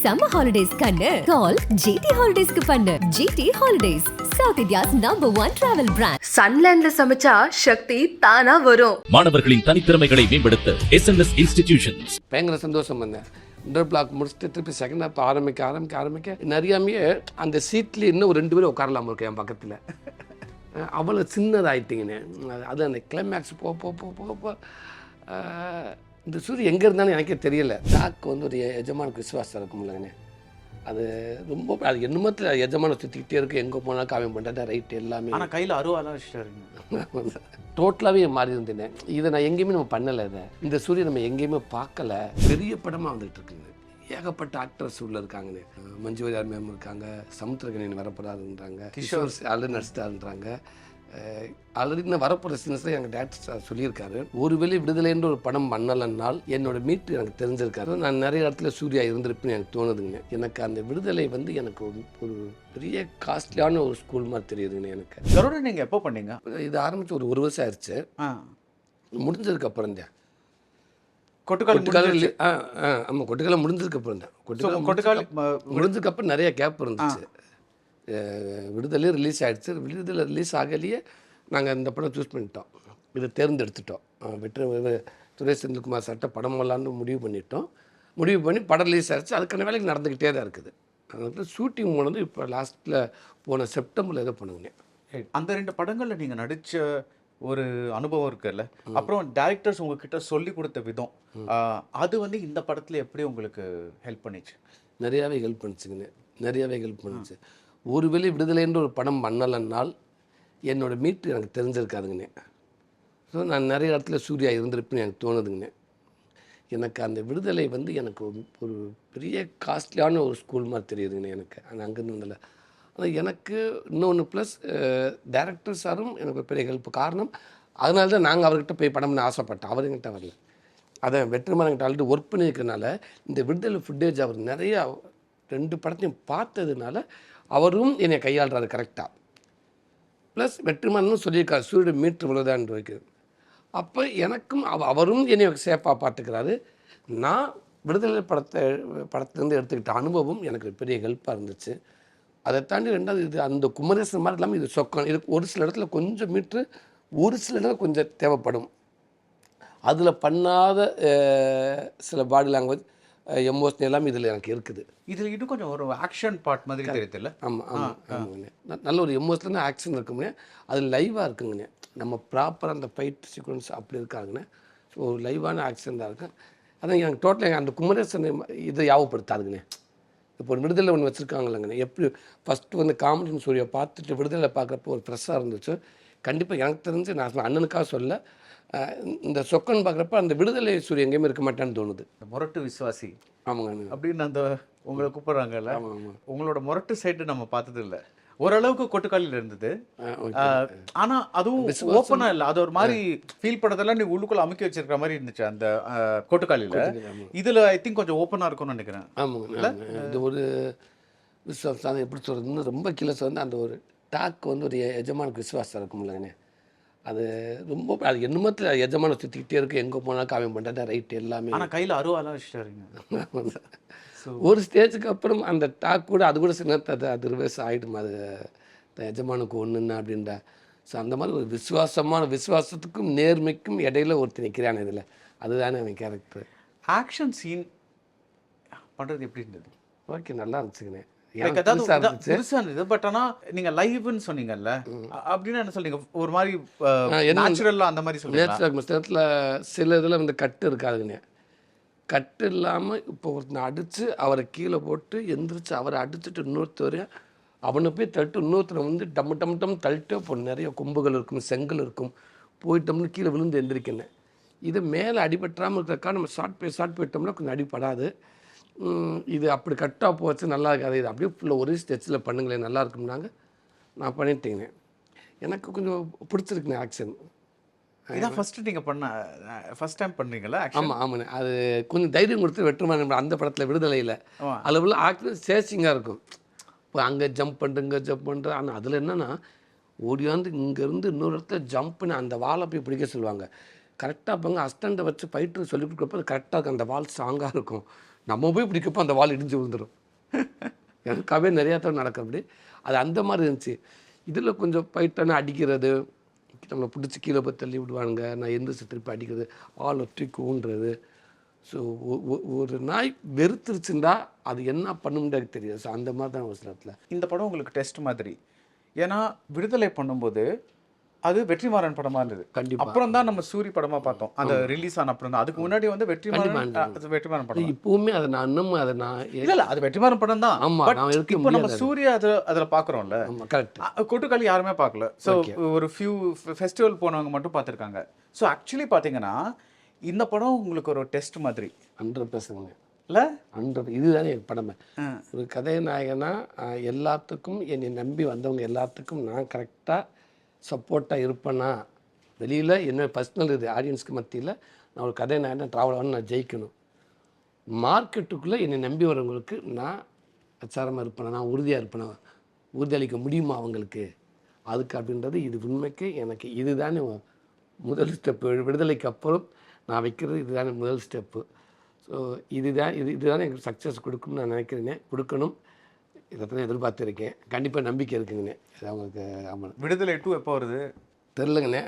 summer holidays kannu call GT Holidays ku pannu. GT Holidays, South India's #1 travel brand. சன்லேண்ட்ல சமைச்சா சக்தி தானா வரும். மாணவர்களின் தனித்திறமைகளை மேம்படுத்த SNS இன்ஸ்டிடியூஷன்ஸ். பயங்கர சந்தோஷம் வந்தேன். இன்டர் பிளாக் முடிச்சுட்டு திருப்பி செகண்ட் ஹாப் ஆரம்பிக்க நிறையாமே அந்த சீட்லேயே இன்னும் ஒரு 2 பேரும் உட்காரலாம் இருக்கு என் பக்கத்தில். அவ்வளோ சின்னதாகிட்டிங்கண்ணே. அது அந்த கிளைமேக்ஸ் போ இந்த சூரிய எங்கே இருந்தாலும் எனக்கே தெரியல. டாக் வந்து ஒரு எஜமானுக்கு விசுவாசம் இருக்கும் இல்லைங்கண்ணே. அது ரொம்ப அது என்னமத்தில் எஜமான சுற்றிக்கிட்டே இருக்குது. எங்கே போனாலும் காவியம் பண்ணுறது ரைட் எல்லாமே. ஆனால் கையில் அருவாலாம் வச்சுட்டாருங்க. டோட்டலாகவே மாறி இருந்தேன். இதை நான் எங்கேயுமே நம்ம பண்ணலை. இதை இந்த சூரியன் நம்ம எங்கேயுமே பார்க்கல. பெரிய படமாக வந்துட்டு இருக்குங்க. ஏகப்பட்ட ஆக்டர்ஸ் உள்ள இருக்காங்கண்ணே. மஞ்சு வாரியர் மேம் இருக்காங்க, சமுத்திரகனின் வரப்போறாருன்றாங்க, கிஷோர் ஆல்ரெடி நடிச்சிட்டாருன்றாங்க. ஆல்ரெடி இன்னும் வரப்போகிற சீன்ஸில் எங்கள் டேரக்டர் சொல்லியிருக்காரு. ஒருவேளை விடுதலைன்ற ஒரு படம் பண்ணலைன்னால் என்னோட மீட்டு எனக்கு தெரிஞ்சிருக்காரு. நான் நிறைய இடத்துல சூர்யா இருந்திருப்புன்னு எனக்கு தோணுதுங்க. எனக்கு அந்த விடுதலை வந்து எனக்கு ஒரு பெரிய காஸ்ட்லியான ஒரு ஸ்கூல் மாதிரி தெரியுதுங்க எனக்கு. கருடன் நீங்கள் எப்போ பண்ணீங்க? இது ஆரம்பித்து ஒரு வருஷம் ஆயிடுச்சு. முடிஞ்சதுக்கு அப்புறம் தான் கொட்டுக்கால ஆமாம், கொட்டுக்காலம் முடிஞ்சதுக்கு அப்புறம் தான். கொட்டுக்கால முடிஞ்சதுக்கு அப்புறம் நிறைய கேப் இருந்துச்சு. விடுதலை ரிலீஸ் ஆகிடுச்சு. விடுதலை ரிலீஸ் ஆகலையே நாங்கள் இந்த படம் சூஸ் பண்ணிட்டோம். இதை தேர்ந்தெடுத்துட்டோம். சுரேஷ் செந்தில்குமார் சட்ட படம் வரலான்னு முடிவு பண்ணி படம் ரிலீஸ் ஆகிடுச்சு. அதுக்கான வேலைக்கு நடந்துக்கிட்டே தான் இருக்குது. அதனால ஷூட்டிங் போனது இப்போ லாஸ்ட்டில் போன செப்டம்பரில் எதோ பண்ணுங்க. அந்த 2 படங்களில் நீங்கள் நடித்த ஒரு அனுபவம் இருக்குல்ல, அப்புறம் டேரக்டர்ஸ் உங்ககிட்ட சொல்லி கொடுத்த விதம், அது வந்து இந்த படத்தில் எப்படி உங்களுக்கு ஹெல்ப் பண்ணிச்சு? நிறையாவே ஹெல்ப் பண்ணிச்சு. ஒருவேளை விடுதலைன்ற ஒரு படம் பண்ணலைன்னால் என்னோட மீட்டு எனக்கு தெரிஞ்சிருக்காதுங்கண்ணே. ஸோ நான் நிறைய இடத்துல சூர்யா இருந்திருப்புன்னு எனக்கு தோணுதுங்கண்ணே. எனக்கு அந்த விடுதலை வந்து எனக்கு ஒரு பெரிய காஸ்ட்லியான ஒரு ஸ்கூல் மாதிரி தெரியுதுங்கண்ணே எனக்கு. ஆனால் அங்கேருந்து வந்தல. ஆனால் எனக்கு இன்னொன்று ப்ளஸ் டேரக்டர் சாரும் எனக்கு ஒரு பெரிய ஹெல்ப். காரணம் அதனால தான் நாங்கள் அவர்கிட்ட போய் படம் பண்ண ஆசைப்பட்டேன். அவர் என்கிட்ட வரல. அதை வெற்றிமாறன் என்கிட்ட ஆல்ரெடி ஒர்க் பண்ணியிருக்கிறதுனால இந்த விடுதலை ஃபுட்டேஜ் அவர் நிறையா 2 படத்தையும் பார்த்ததுனால அவரும் என்னை கையாளுறாரு கரெக்டாக. ப்ளஸ் வெற்றிமாறனும் சொல்லியிருக்காரு சூரிய மீட்ரு இவ்வளோதான் வைக்கிறது. அப்போ எனக்கும் அவரும் என்னை சேஃபாக பார்த்துக்கிறாரு. நான் விடுதலை படத்துலேருந்து எடுத்துக்கிட்ட அனுபவம் எனக்கு பெரிய ஹெல்ப்பாக இருந்துச்சு. அதை தாண்டி 2வது இது அந்த குமரேசன் மாதிரி இல்லாமல் இது சொக்கம். இது ஒரு சில இடத்துல கொஞ்சம் மீட்ரு, ஒரு சில இடத்துல கொஞ்சம் தேவைப்படும். அதில் பண்ணாத சில பாடி லாங்குவேஜ், எமோஷன் எல்லாமே இதில் எனக்கு இருக்குது. இதில் இன்னும் கொஞ்சம் ஒரு ஆக்ஷன் பார்ட் மாதிரி தெரியுதுல்ல? ஆமாங்கண்ணே. நல்ல ஒரு எமோஷனாக ஆக்ஷன் இருக்குங்கண்ணே. அது லைவாக இருக்குங்கண்ணே. நம்ம ப்ராப்பராக அந்த ஃபைட் சீக்வன்ஸ் அப்படி இருக்காங்கண்ணே. ஸோ ஒரு லைவான ஆக்ஷன் தான் இருக்கும். அதான் எனக்கு டோட்டலாக அந்த குமரேசன் இதை யாவப்படுத்தாதுங்கண்ணே. இப்போ ஒரு விடுதலை ஒன்று வச்சுருக்காங்களேங்கண்ணே. எப்படி ஃபஸ்ட்டு வந்து காமெடின்னு சூரியை பார்த்துட்டு விடுதலை பார்க்குறப்போ ஒரு ஃப்ரெஷ்ஷாக இருந்துச்சு. கண்டிப்பாக எனக்கு தெரிஞ்சு நான் அண்ணனுக்காக சொல்ல, இந்த சொக்கன் பார்க்குறப்ப அந்த விடுதலை சூரிய எங்கேயுமே இருக்க மாட்டேன்னு தோணுது. முரட்டு விசுவாசி ஆமாங்க அப்படின்னு அந்த உங்களை கூப்பிட்றாங்கல்ல. உங்களோட முரட்டு சைடு நம்ம பார்த்தது இல்லை. ஓரளவுக்கு கொட்டுக்காலியில் இருந்தது. ஆனால் அதுவும் ஓப்பனாக இல்லை. அது ஒரு மாதிரி ஃபீல் பண்ணதெல்லாம் நீ உள்ளுக்குள்ள அமுக்கி வச்சிருக்கிற மாதிரி இருந்துச்சு அந்த கொட்டுக்காலியில். இதில் ஐ திங்க் கொஞ்சம் ஓப்பனாக இருக்கும்னு நினைக்கிறேன். ஆமாங்க. இது ஒரு விசுவாசம் எப்படி சொல்கிறதுன்னு ரொம்ப கிளஸ் வந்து அந்த ஒரு டாக் வந்து ஒரு எஜமானுக்கு விசுவாசம் இருக்கும் இல்லைங்கண்ணே. அது ரொம்ப அது என்னமத்தில் எஜமான சுற்றிக்கிட்டே இருக்குது. எங்கே போனாலும் காவியம் பண்ணுறது ரைட் எல்லாமே. ஆனால் கையில் அருவாலாம் வச்சுட்டாருங்க. ஒரு ஸ்டேஜுக்கு அப்புறம் அந்த டாக் கூட அது கூட சின்னத்தை அது ரிவர்ஸ் ஆகிடும். அது எஜமானுக்கு ஒன்றுன்னா அப்படின்ற. ஸோ அந்த மாதிரி ஒரு விசுவாசத்துக்கும் நேர்மைக்கும் இடையில ஒருத்தர் நிற்கிறான் இதில். அதுதானே அவன் கேரக்டர். ஆக்ஷன் சீன் பண்ணுறது எப்படி இருந்தது? ஓகே, நல்லா இருந்துச்சுங்கண்ணே. பட் ஆனால் நீங்கள் லைவ்னு சொன்னீங்கல்ல, அப்படின்னு என்ன சொல்றீங்க? ஒரு மாதிரி நேச்சுரலாக அந்த மாதிரி நேரத்தில் சில இதில் வந்து கட்டு இருக்காதுங்கண்ணே. கட்டு இல்லாமல் இப்போ ஒருத்தனை அடித்து அவரை கீழே போட்டு எந்திரிச்சு அவரை அடிச்சுட்டு இன்னொருத்தர் அவனை போய் தட்டு இன்னொருத்தரை வந்து டம் தள்ளிட்டு இப்போ நிறைய கொம்புகள் இருக்கும், செங்கல் இருக்கும், போயிட்டோம்னு கீழே விழுந்து எந்திரிக்கணும். இது மேலே அடிபட்டுறாமல் இருக்கிறக்காக நம்ம ஷார்ட் போயிட்டோம்னா கொஞ்சம் அடிப்படாது. இது அப்படி கட்டாக போச்சு, நல்லா இருக்காது. இது அப்படியே ஃபுல்லாக ஒரே ஸ்டெச்சில் பண்ணுங்களேன், நல்லா இருக்கும்னாங்க. நான் பண்ணிட்டேங்கண்ணே. எனக்கு கொஞ்சம் பிடிச்சிருக்குண்ணே ஆக்ஷன். இதான் ஃபஸ்ட்டு நீங்கள் ஃபஸ்ட் டைம் பண்ணுறீங்களா? ஆமாண்ணே. அது கொஞ்சம் தைரியம் கொடுத்து வெற்றிமாறன் அந்த படத்தில் விடுதலையில் அளவில் ஆக்ஷன் சேசிங்காக இருக்கும். இப்போ அங்கே ஜம்ப் பண்ணுறது. ஆனால் அதில் என்னென்னா ஓடியாந்து இங்கேருந்து இன்னொரு இடத்துல ஜம்ப் பண்ணி அந்த வாழை போய் பிடிக்க சொல்லுவாங்க. கரெக்டாக பாங்க அஸ்டண்ட்டை வச்சு ஃபைட்டர் சொல்லி கொடுக்குறப்ப அது கரெக்டாக இருக்கும். அந்த வால் ஸ்ட்ராங்காக இருக்கும். நம்ம போய் பிடிக்கப்போ அந்த வால் இடிஞ்சு விழுந்துடும். எனக்காகவே நிறையா தடவை நடக்கும் அப்படி. அது அந்த மாதிரி இருந்துச்சு. இதில் கொஞ்சம் ஃபைட்டான அடிக்கிறது, நம்மளை பிடிச்சி கீழே போய் தள்ளி விடுவானுங்க, நான் எந்திரிச்சு திருப்பி அடிக்கிறது, ஆள் ஒற்றி கூண்டுறது. ஸோ ஒரு நாய் வெறுத்துருச்சுண்டா அது என்ன பண்ணும்னு தெரியாது. ஸோ அந்த மாதிரி தான் ஒரு சில இடத்துல. இந்த படம் உங்களுக்கு டெஸ்ட் மாதிரி. ஏன்னா விடுதலை பண்ணும்போது அது வெற்றிமாறன் படமா இருந்தது. கண்டிப்பா. அப்புறம் தான் நம்ம சூரி படமா பார்த்தோம். அந்த ரிலீஸ் ஆன அப்புறம் தான். அதுக்கு முன்னாடி வந்து வெற்றிமாறன் படம். இப்பவுமே அதை நான் இன்னமும் அதை நான் இல்ல அது வெற்றிமாறன் படம் தான். ஆமா, நான் இருக்க இப்போ நம்ம சூர்யா அதுல பாக்குறோம்ல. கரெக்ட். கொட்டுக்காளி யாருமே பார்க்கல. ஸோ ஒரு ஃபியூ ஃபெஸ்டிவல் போனவங்க மட்டும் பார்த்துருக்காங்க. ஸோ ஆக்சுவலி பார்த்தீங்கன்னா இந்த படம் உங்களுக்கு ஒரு டெஸ்ட் மாதிரி. 100% இல்லை 100. இதுதானே என் படமே. ஒரு கதைநாயகனா எல்லாத்துக்கும் என்னை நம்பி வந்தவங்க எல்லாத்துக்கும் நான் கரெக்டாக சப்போர்ட்டாக இருப்பேன்னா, வெளியில் என்ன பர்சனல் இது ஆடியன்ஸ்க்கு மத்தியில் நான் ஒரு கதைநாயகனா ட்ராவல் ஆகணும், நான் ஜெயிக்கணும். மார்க்கெட்டுக்குள்ளே என்னை நம்பி வரவங்களுக்கு நான் அச்சாரமாக இருப்பேனா, நான் உறுதியாக இருப்பேனா, உறுதியளிக்க முடியுமா அவங்களுக்கு, அதுக்கு அப்படின்றது இது உண்மைக்கு எனக்கு இதுதானே முதல் ஸ்டெப்பு. விடுதலைக்கு அப்புறம் நான் வைக்கிறது இதுதானே முதல் ஸ்டெப்பு. ஸோ இதுதானே எனக்கு சக்ஸஸ் கொடுக்கும்னு நான் நினைக்கிறேனே, கொடுக்கணும். இதை தான் எதிர்பார்த்துருக்கேன். கண்டிப்பாக நம்பிக்கை இருக்குங்கண்ணே. இது அவங்களுக்கு. ஆமாம். விடுதலை 2 எப்போ வருது தெரிலங்கண்ணே.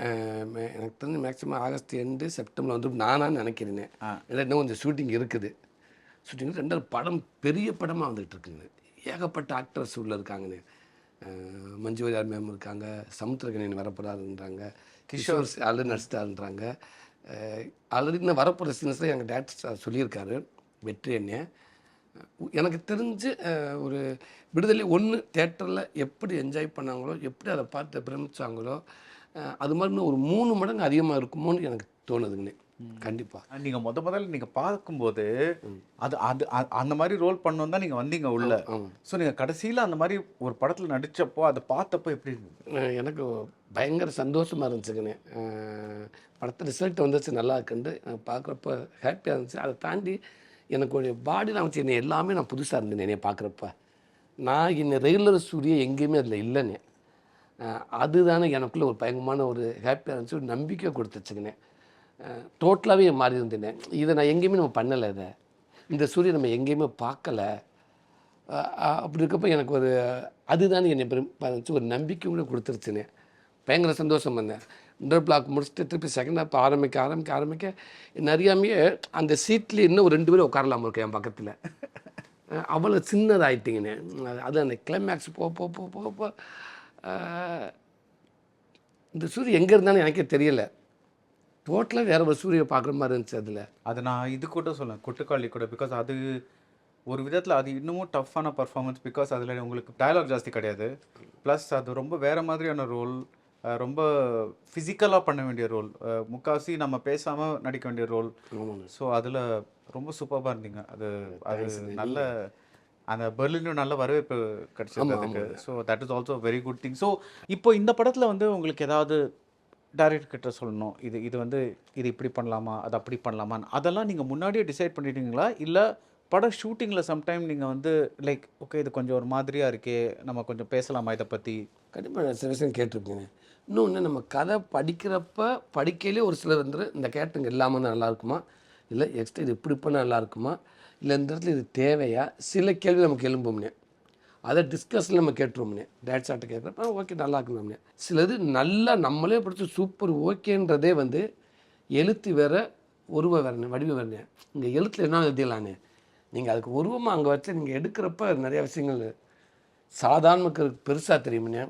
எனக்கு தெரிஞ்சு மேக்ஸிமம் ஆகஸ்ட் எண்டு செப்டம்பரில் வந்து நானாக நினைக்கிறேனே. இல்லை இன்னும் கொஞ்சம் ஷூட்டிங் இருக்குது. ஷூட்டிங் 2 படம் பெரிய படமாக வந்துகிட்டு இருக்குங்க. ஏகப்பட்ட ஆக்டர்ஸ் உள்ளே இருக்காங்கண்ணே. மஞ்சு வாரியர் மேம் இருக்காங்க, சமுத்திரகனியன் வரப்போறாருன்றாங்க, கிஷோர் ஆல்ரெடி நடிச்சிட்டாருன்றாங்க. ஆல்ரெடி இன்னும் வரப்போகிற சீன்ஸில் எங்கள் டேரக்டர் சொல்லியிருக்காரு வெற்றி என்ன. எனக்கு தெரிஞ்சு ஒரு விடுதலை 1 தேட்டரில் எப்படி என்ஜாய் பண்ணாங்களோ, எப்படி அதை பார்த்து பிரமிச்சாங்களோ, அது மாதிரி இன்னும் ஒரு 3 மடங்கு அதிகமாக இருக்குமோன்னு எனக்கு தோணுதுங்கண்ணே. கண்டிப்பாக. நீங்கள் முதல்ல நீங்கள் பார்க்கும்போது அது அது அந்த மாதிரி ரோல் பண்ணணும் தான் நீங்கள் வந்தீங்க உள்ள. ஸோ நீங்கள் கடைசியில் அந்த மாதிரி ஒரு படத்தில் நடித்தப்போ அதை பார்த்தப்போ எப்படி இருந்தது? எனக்கு பயங்கர சந்தோஷமாக இருந்துச்சுங்கண்ணே. படத்தை ரிசல்ட் வந்துச்சு நல்லா இருக்குன்ட்டு பார்க்குறப்ப ஹாப்பியாக இருந்துச்சு. அதை தாண்டி எனக்கு ஒரு பாடியில் அமைச்சு என்னை எல்லாமே நான் புதுசாக இருந்தேன் என்னைய பார்க்குறப்ப. நான் என்னை ரெகுலர் சூரிய எங்கேயுமே அதில் இல்லைண்ணே. அதுதானே எனக்குள்ளே ஒரு பயங்கரமான ஒரு ஹாப்பியாக இருந்துச்சு, ஒரு நம்பிக்கை கொடுத்துச்சுங்கண்ணே. டோட்டலாகவே மாறி இருந்தேனே. இதை நான் எங்கேயுமே நம்ம பண்ணலை, இதை இந்த சூரியன் நம்ம எங்கேயுமே பார்க்கலை. அப்படி இருக்கப்போ எனக்கு ஒரு அதுதானே என்னை இருந்துச்சு, ஒரு நம்பிக்கை கூட கொடுத்துருச்சுண்ணே. பயங்கர சந்தோஷம் வந்தேன். 1 பிளாக் முடிச்சுட்டு திருப்பி செகண்ட் ஹாப் ஆரம்பிக்க நிறையாமே அந்த சீட்லேயே இன்னும் ஒரு 2 பேரும் உட்காரலாமல் இருக்கேன் என் பக்கத்தில். அவ்வளோ சின்னதாகிட்டிங்கண்ணே. அது அந்த கிளைமேக்ஸ் போ இந்த சூரியன் எங்கே இருந்தாலும் எனக்கே தெரியலை. டோட்டலாக வேறு ஒரு சூரியை பார்க்குற மாதிரி இருந்துச்சு அதில். அது நான் இது கூட சொல்லேன், கொட்டுக்காளி கூட. பிகாஸ் அது ஒரு விதத்தில் அது இன்னமும் டஃப்பான பர்ஃபார்மன்ஸ். பிகாஸ் அதில் உங்களுக்கு டயலாக் ஜாஸ்தி கிடையாது. ப்ளஸ் அது ரொம்ப வேறு மாதிரியான ரோல், ரொம்ப ஃபிசிக்கலாக பண்ண வேண்டிய ரோல், முக்கால்வாசி நம்ம பேசாமல் நடிக்க வேண்டிய ரோல். ஸோ அதில் ரொம்ப சூப்பராக இருந்தீங்க. அது நல்ல அந்த பெர்லினும் நல்ல வரவேற்பு கிடைச்சது அதுக்கு. So that is also very good thing. So இப்போ இந்த படத்தில் வந்து உங்களுக்கு ஏதாவது டைரக்டர் கிட்ட சொல்லணும், இது வந்து இது இப்படி பண்ணலாமா, அது அப்படி பண்ணலாமான்னு, அதெல்லாம் நீங்கள் முன்னாடியே டிசைட் பண்ணிட்டீங்களா? இல்லை படம் ஷூட்டிங்கில் சம்டைம் நீங்கள் வந்து லைக் ஓகே இது கொஞ்சம் ஒரு மாதிரியாக இருக்கே, நம்ம கொஞ்சம் பேசலாமா இதை பற்றி? கண்டிப்பாக நான் சில விஷயம் கேட்டிருக்கேங்க. இன்னொன்று நம்ம கதை படிக்கையிலே ஒரு சிலர் வந்து இந்த கேரக்டருங்க இல்லாமல் தான் நல்லா இருக்குமா, இல்லை எக்ஸ்ட்ரா இது இப்படி பண்ணால் நல்லா இருக்குமா, இல்லை இந்த இடத்துல இது தேவையா, சில கேள்வி நமக்கு எழும்போம்னே. அதை டிஸ்கஸில் நம்ம கேட்டுருவோம்னே. டேட் சார்ட்ட கேட்குறப்ப ஓகே நல்லா இருக்கும்னே. சிலது நல்லா நம்மளே படித்து சூப்பர் ஓகேன்றதே வந்து எழுத்து வேறு உருவம் வேறுண்ணே, வடிவம் வேறுண்ணே. இங்கே எழுத்தில் என்ன எழுதிடலானே, நீங்கள் அதுக்கு உருவமாக அங்கே வச்சு நீங்கள் எடுக்கிறப்ப நிறையா விஷயங்கள் சாதாரண மக்களுக்கு பெருசாக தெரியுமுண்ணே,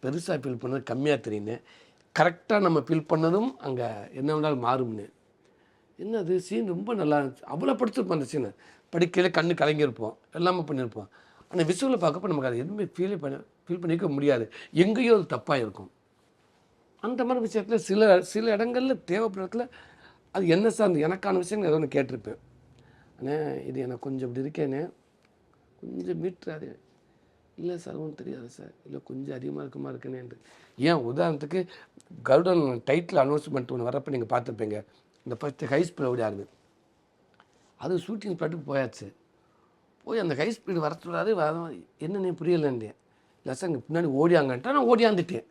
பெருசாக ஃபீல் பண்ணது கம்மியாக தெரியுண்ணே. கரெக்டாக நம்ம ஃபீல் பண்ணதும் அங்கே என்ன வேணாலும் மாறும்னு. என்னது சீன் ரொம்ப நல்லா இருந்துச்சு, அவ்வளோ படிச்சிருப்போம் அந்த சீனை, படிக்கையில் கண்ணு கலங்கியிருப்போம், எல்லாமே பண்ணியிருப்போம். ஆனால் விசுவலில் பார்க்கப்போ நமக்கு அது எதுவுமே ஃபீல் பண்ணிக்க முடியாது, எங்கேயோ அது தப்பாக இருக்கும். அந்த மாதிரி விஷயத்தில் சில இடங்களில் தேவைப்படுறதுல அது என்ன சார்ந்து எனக்கான விஷயங்கள் ஏதோ ஒன்று கேட்டிருப்பேன். ஆனால் இது எனக்கு கொஞ்சம் இப்படி இருக்கேனே, கொஞ்சம் மீட்ராது, இல்லை சார் ஒன்றும் தெரியாது சார், இல்லை கொஞ்சம் அதிகமாக இருக்குமா இருக்குனேன்ட்டு. ஏன் உதாரணத்துக்கு கருடன் டைட்டில் அனௌன்ஸ்மெண்ட் ஒன்று வரப்போ நீங்கள் பார்த்துருப்பீங்க. இந்த ஃபஸ்ட்டு ஹை ஸ்பீட் ஓடியாருது, அது ஷூட்டிங் ஸ்பாட்டுக்கு போயாச்சு. போய் அந்த ஹை ஸ்பீடு வர சொல்லாது, என்னென்ன புரியலைன்னே. இல்லை சார் இங்கே பின்னாடி ஓடியாங்கன்ட்டு நான் ஓடியாந்துட்டேன்.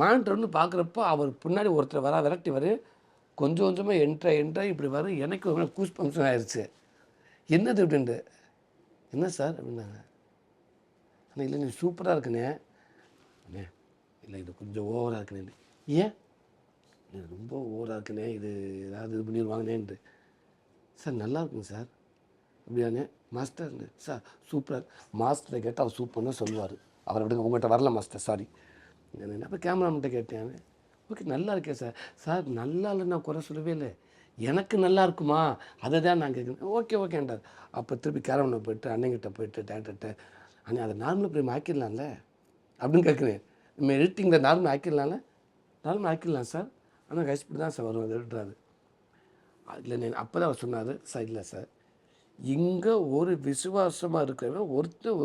மானிட்டர் வந்து பார்க்குறப்போ அவர் பின்னாடி ஒருத்தர் விரட்டி கொஞ்சம் கொஞ்சமாக என்ட்ராகி இப்படி வரும். எனக்கு ஒரு கூஸ் பம்ப்ஷன் ஆயிடுச்சு. என்னது அப்படின்ட்டு, என்ன சார் அப்படின்னாங்க. அண்ணா இல்லை நீ சூப்பராக இருக்குண்ணே. அண்ணே இல்லை இது கொஞ்சம் ஓவராக இருக்குண்ணே. ஏன்? இல்லை ரொம்ப ஓவராக இருக்குண்ணே, இது ஏதாவது இது பண்ணிடுவாங்கண்ணேன்ட்டு. சார் நல்லா இருக்குங்க சார். அப்படியாண்ணே? மாஸ்டர் சார் சூப்பராக மாஸ்டரை கேட்டால் அவர் சூப்பர்னு சொல்லுவார். அவர் அப்படிங்க உங்கள்கிட்ட வரல மாஸ்டர், சாரி. அப்போ கேமராமேன்ட்ட கேட்டேன். ஓகே நல்லா இருக்கேன் சார். சார் நல்லா இல்லைன்னா குறை சொல்லவே இல்லை, எனக்கு நல்லா இருக்குமா அதை தான் நான் கேட்குறேன். ஓகே ஓகேன்றார். அப்போ திருப்பி கேரவனை போய்ட்டு அண்ணங்கிட்ட போய்ட்டு டேரக்டர்கிட்ட, அண்ணே அதை நார்மல் பிரேம் ஆக்கிடலாம்ல அப்படின்னு கேட்குறேன். நம்ம எடிட்டிங்கில் நார்மல் ஆக்கிடலாம்ல? நார்மல் ஆக்கிடலாம் சார், ஆனால் கைஸ்பீடு தான் சார் வரும் அது எழுதுறாரு. இல்லை நான் அப்போ தான் அவர் சொன்னார், சார் இல்லை சார் இங்கே ஒரு விசுவாசமாக இருக்கிறவன் ஒருத்தர்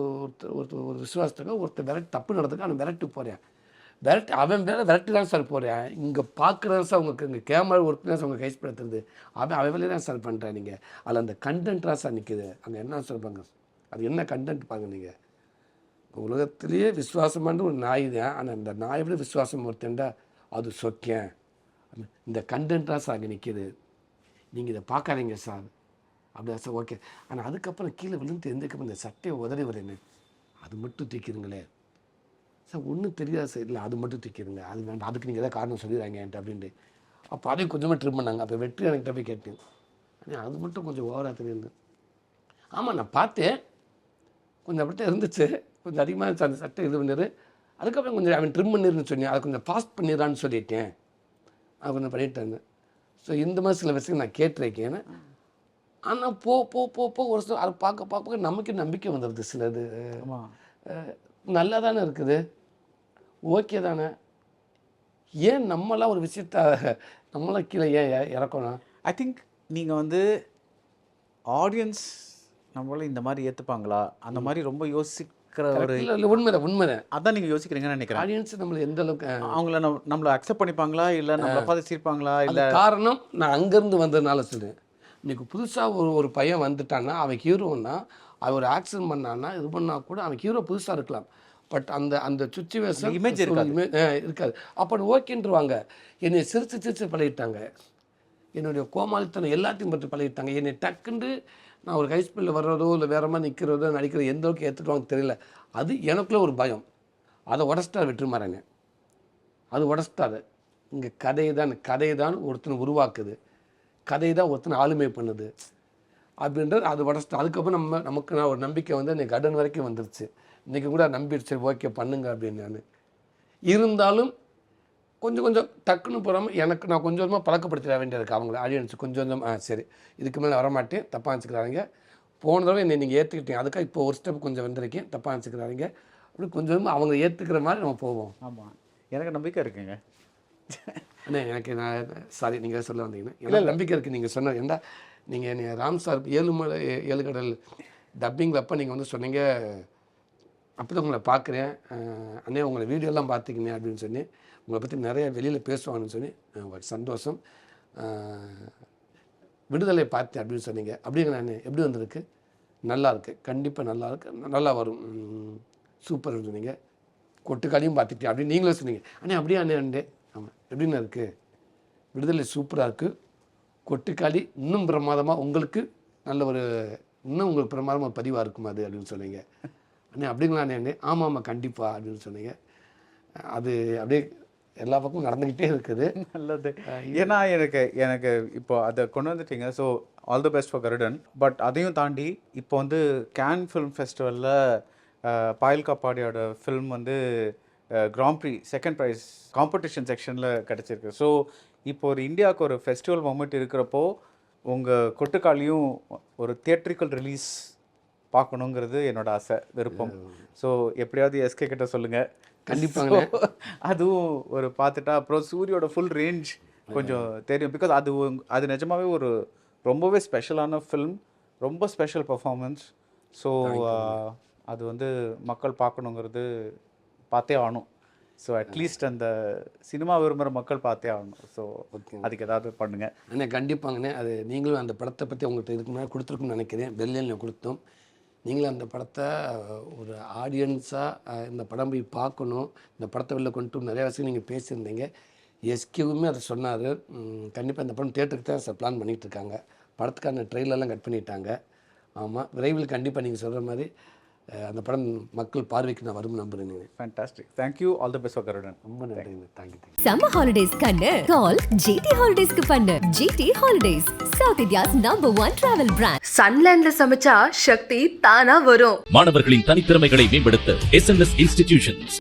ஒரு விசுவாசத்துக்கு ஒருத்தர் விரட்டு தப்பு நடந்துக்கு அவன் விரட்டு போகிறேன். விரட்டு அவன் வேலை விரட்டு தான் சார் போகிறேன். இங்கே பார்க்குறது சார் உங்களுக்கு இங்கே கேமரா ஒர்க்கு தான் சார் உங்கள் கைஸ்படுத்துறது. அவன் வேலையை தான் சார் பண்ணுறேன். நீங்கள் அதில் அந்த கண்டென்ட்டாக சார் நிற்குது. அங்கே என்ன சொல்லுவாங்க, அது என்ன கண்டென்ட் பாருங்க. நீங்கள் உலகத்திலேயே விசுவாசமான ஒரு நாய் தான், ஆனால் இந்த நாயை விட விசுவாசம் ஒருத்தண்டா அது சொக்கேன். இந்த கண்டென்ட்டாக சார் அங்கே நிற்கிது. நீங்கள் இதை பார்க்காதீங்க சார் அப்படியா சார்? ஓகே. ஆனால் அதுக்கப்புறம் கீழே விழுந்து எந்தக்கப்புறம் இந்த சட்டையை உதறி வரேன்னு அது மட்டும் தூக்கிடுங்களே சார். ஒன்றும் தெரியாது சார். இல்லை அது மட்டும் தூக்கிடுங்க, அது வேண்டாம், அதுக்கு நீங்கள் எதாவது காரணம் சொல்லிடுறாங்க என்கிட்ட அப்படின்ட்டு. அப்போ அதையும் கொஞ்சமாக ட்ரிம் பண்ணாங்க. அப்போ வெற்றி என்கிட்ட போய் கேட்டேன், ஆனால் அது மட்டும் கொஞ்சம் ஓவராக தெரியுது. ஆமாம் நான் பார்த்தேன், கொஞ்சம் அப்படித்தான் இருந்துச்சு, கொஞ்சம் அதிகமாக இருந்துச்சு அந்த சட்டை இது பண்ணிடு. அதுக்கப்புறம் கொஞ்சம் அவன் ட்ரிம் பண்ணிருன்னு சொன்னேன், அதை கொஞ்சம் ஃபாஸ்ட் பண்ணிடுறான்னு சொல்லிட்டேன், அது கொஞ்சம் பண்ணிட்டேன். ஸோ இந்த மாதிரி சில விஷயம் நான் கேட்டிருக்கேன். ஆனால் போ போ போ போ ஒரு சில அதை பார்க்க பார்க்க நமக்கு நம்பிக்கை வந்துடுது. சிலது நல்லா தானே இருக்குது, ஓகே தானே, ஏன் நம்மளாம் ஒரு விஷயத்த நம்மளாம் கீழே ஏன் இறக்கணும்? ஐ திங்க் நீங்கள் வந்து ஆடியன்ஸ் நம்மள இந்த மாதிரி ஏற்றுப்பாங்களா அந்த மாதிரி ரொம்ப யோசிக்கிற ஒரு இல்லை உண்மைதான் உண்மைதான். அதான் நீங்கள் யோசிக்கிறீங்கன்னு நினைக்கிறேன். ஆடியன்ஸ் நம்மளை எந்த அளவுக்கு அவங்கள நம்மளை அக்செப்ட் பண்ணிப்பாங்களா, இல்லை நம்மளை பார்த்து சிரிப்பாங்களா, இல்லை காரணம் நான் அங்கேருந்து வந்ததுனால சொல்லுவேன். இன்றைக்கி புதுசாக ஒரு பையன் வந்துட்டான்னா அவன் ஹீரோன்னா அவன் ஒரு ஆக்ஷன் பண்ணான்னா இது பண்ணால் கூட அவன் ஹீரோ புதுசாக இருக்கலாம், பட் அந்த சுச்சுவேஷன் இமேஜ் இருக்காது. அப்போ ஓகேன்றுவாங்க. என்னை சிரிச்சு பழகிட்டாங்க, என்னுடைய கோமாளித்தனம் எல்லாத்தையும் பற்றி பழகிட்டாங்க. என்னை டக்குண்டு நான் ஒரு ஹைஸ்பீல்டில் வர்றதோ இல்லை வேற மாதிரி நிற்கிறதோ நடிக்கிறதோ எந்த அளவுக்கு ஏற்றுக்குவாங்க தெரியல. அது எனக்குள்ளே ஒரு பயம். அதை உடச்சிட்டார் வெற்றிமாறன், அது உடச்சிட்டாரு. இங்கே கதை தான் ஒருத்தனை உருவாக்குது, கதை தான் ஒருத்தனை ஆளுமை பண்ணுது அப்படின்றது அது உடச்சிட்டு. அதுக்கப்புறம் நமக்கு நான் ஒரு நம்பிக்கை வந்து எனக்கு கடன் வரைக்கும் வந்துருச்சு. இன்றைக்கி கூட நம்பிடுச்சு, ஓகே பண்ணுங்க அப்படின்னு. நான் இருந்தாலும் கொஞ்சம் டக்குன்னு போகாமல் எனக்கு நான் கொஞ்சம் கொஞ்சமாக பழக்கப்படுத்திட வேண்டியதுக்கு அவங்கள ஆடியன்ஸ் கொஞ்சம் சரி இதுக்கு மேலே வரமாட்டேன், தப்பாக நினச்சிக்கிறாங்க. போன தடவை என்னை நீங்கள் ஏற்றுக்கிட்டீங்க, அதுக்காக இப்போ ஒரு ஸ்டெப் கொஞ்சம் வந்திருக்கேன், தப்பாக நினச்சிக்கிறாங்க. அப்படி கொஞ்சமாக அவங்க ஏற்றுக்கிற மாதிரி நம்ம போவோம். ஆமாம், எனக்கு நம்பிக்கை இருக்குங்க. அண்ணே எனக்கு நான் சாரி நீங்கள் சொல்ல வந்தீங்கன்னா எனக்கு நம்பிக்கை இருக்குது. நீங்கள் சொன்ன ஏண்டா நீங்கள் ராம் சார் 7 கடல் டப்பிங்கில் அப்போ நீங்கள் வந்து சொன்னீங்க, அப்போ தான் உங்களை பார்க்குறேன் அண்ணே, உங்களை வீடியோலாம் பார்த்துக்கினேன் அப்படின்னு சொல்லி உங்களை பற்றி நிறைய வெளியில் பேசுவாங்கன்னு சொல்லி உங்களுக்கு சந்தோஷம். விடுதலை பார்த்தேன் அப்படின்னு சொன்னீங்க. அப்படிங்க நான் எப்படி வந்திருக்கு? நல்லா இருக்கு, கண்டிப்பாக நல்லா இருக்கு, நல்லா வரும், சூப்பர்னு சொன்னீங்க. கொட்டுக்காலியும் பார்த்துட்டேன் அப்படின்னு நீங்களும் சொன்னீங்க. அண்ணே அப்படியே அண்ணே ஆமாம் எப்படின்னு இருக்குது? விடுதலை சூப்பராக இருக்குது, கொட்டுக்காளி இன்னும் பிரமாதமாக உங்களுக்கு நல்ல ஒரு இன்னும் உங்களுக்கு பிரமாதமாக பதிவாக இருக்கும் அது அப்படின்னு சொன்னீங்க. அண்ணே அப்படிங்களா அண்ணே? ஆமாம் கண்டிப்பாக அப்படின்னு சொன்னீங்க. அது அப்படியே எல்லா பக்கமும் நடந்துக்கிட்டே இருக்குது. நல்லது. ஏன்னா எனக்கு இப்போ அதை கொண்டு வந்துட்டீங்க. So all the best for Garudan. But அதையும் தாண்டி இப்போ வந்து கேன் ஃபிலிம் ஃபெஸ்டிவலில் பாயல் காப்பாடியோட ஃபில்ம் வந்து grand prix second prize competition செக்ஷனில் கிடச்சிருக்கு. ஸோ இப்போ ஒரு இந்தியாவுக்கு ஒரு ஃபெஸ்டிவல் மொமெண்ட் இருக்கிறப்போ உங்கள் கொட்டுக்காலியும் ஒரு தியேட்ரிக்கல் ரிலீஸ் பார்க்கணுங்கிறது என்னோட ஆசை, விருப்பம். ஸோ எப்படியாவது எஸ்கே கிட்ட சொல்லுங்கள், கண்டிப்பாக அதுவும் ஒரு பார்த்துட்டா அப்புறம் சூரியோட ஃபுல் ரேஞ்ச் கொஞ்சம் தெரியும். பிகாஸ் அது நிஜமாவே ஒரு ரொம்பவே ஸ்பெஷலான ஃபில்ம், ரொம்ப ஸ்பெஷல் பர்ஃபார்மன்ஸ். ஸோ அது வந்து மக்கள் பார்க்கணுங்கிறது பார்த்தே ஆகணும். ஸோ அட்லீஸ்ட் அந்த சினிமா விரும்புகிற மக்கள் பார்த்தே ஆகணும். ஸோ அதுக்கு ஏதாவது பண்ணுங்கள் அண்ணே. கண்டிப்பாங்கண்ணே. அது நீங்களும் அந்த படத்தை பற்றி அவங்கள்ட்ட இதுக்கு முன்னாடி கொடுத்துருக்குன்னு நினைக்கிறேன். பெல்லியில் கொடுத்தோம். நீங்களும் அந்த படத்தை ஒரு ஆடியன்ஸாக இந்த படம் போய் பார்க்கணும், இந்த படத்தை வெளில கொண்டு நிறையா விஷயம் நீங்கள் பேசியிருந்தீங்க. எஸ்கேவுமே அதை சொன்னார். கண்டிப்பாக இந்த படம் தேட்டருக்கு தான் சார் பிளான் பண்ணிகிட்டு இருக்காங்க. படத்துக்கான ட்ரெயிலெல்லாம் கட் பண்ணிட்டாங்க. ஆமாம், விரைவில் கண்டிப்பாக நீங்கள் சொல்கிற மாதிரி அந்த படம் மக்கள் பார்வைக்கு நான் வரும் நம்புறேன். Fantastic. Thank you. All the best for Garudan. ரொம்ப நன்றிங்க. தேங்க்யூ. சம்மர் ஹாலிடேஸ் கண்ணு கால் ஜிடி ஹாலிடேஸ்க்கு பண்ணு. GT holidays South India's #1 travel brand. சன்லேண்ட்ல சமைச்சா சக்தி தானா வரும். மாணவர்களின் தனித்திறமைகளை மேம்படுத்த SNS இன்ஸ்டிடியூஷன்ஸ்.